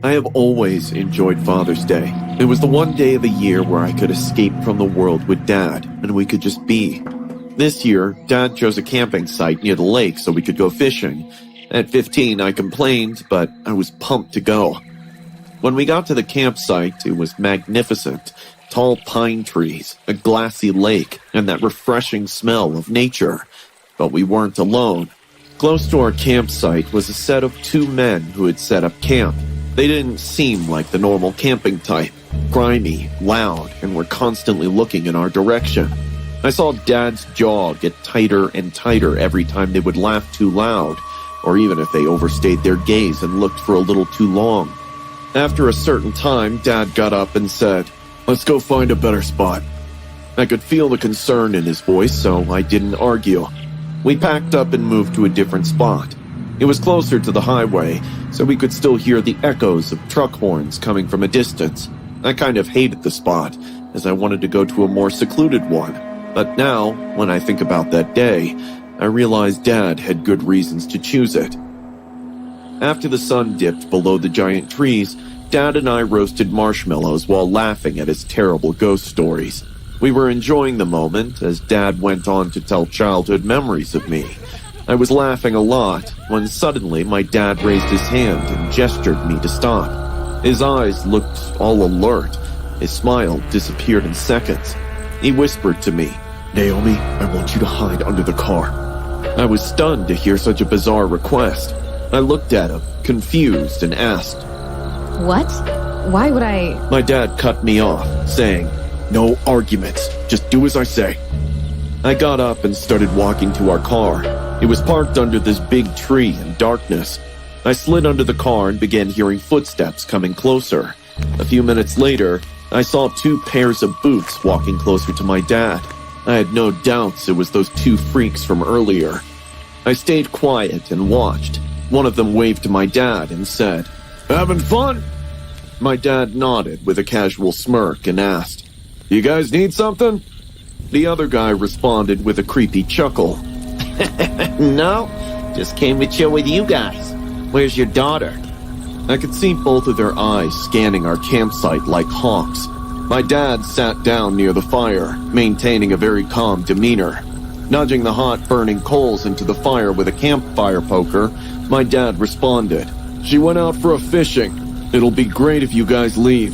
I have always enjoyed Father's Day. It was the one day of the year where I could escape from the world with Dad, and we could just be. This year, Dad chose a camping site near the lake so we could go fishing. At 15, I complained, but I was pumped to go. When we got to the campsite, it was magnificent. Tall pine trees, a glassy lake, and that refreshing smell of nature. But we weren't alone. Close to our campsite was a set of two men who had set up camp. They didn't seem like the normal camping type. Grimy, loud, and were constantly looking in our direction. I saw Dad's jaw get tighter and tighter every time they would laugh too loud, or even if they overstayed their gaze and looked for a little too long. After a certain time, Dad got up and said, "Let's go find a better spot." I could feel the concern in his voice, so I didn't argue. We packed up and moved to a different spot. It was closer to the highway, so we could still hear the echoes of truck horns coming from a distance. I kind of hated the spot, as I wanted to go to a more secluded one. But now, when I think about that day, I realize Dad had good reasons to choose it. After the sun dipped below the giant trees, Dad and I roasted marshmallows while laughing at his terrible ghost stories. We were enjoying the moment as Dad went on to tell childhood memories of me. I was laughing a lot when suddenly my dad raised his hand and gestured me to stop. His eyes looked all alert. His smile disappeared in seconds. He whispered to me, "Naomi, I want you to hide under the car." I was stunned to hear such a bizarre request. I looked at him, confused, and asked, "What? Why would I?" My dad cut me off, saying, "No arguments. Just do as I say." I got up and started walking to our car. It was parked under this big tree in darkness. I slid under the car and began hearing footsteps coming closer. A few minutes later, I saw two pairs of boots walking closer to my dad. I had no doubts it was those two freaks from earlier. I stayed quiet and watched. One of them waved to my dad and said, "Having fun?" My dad nodded with a casual smirk and asked, "You guys need something?" The other guy responded with a creepy chuckle. No, just came to chill with you guys. Where's your daughter? I could see both of their eyes scanning our campsite like hawks. My dad sat down near the fire, maintaining a very calm demeanor. Nudging the hot, burning coals into the fire with a campfire poker, my dad responded, "She went out for a fishing. It'll be great if you guys leave."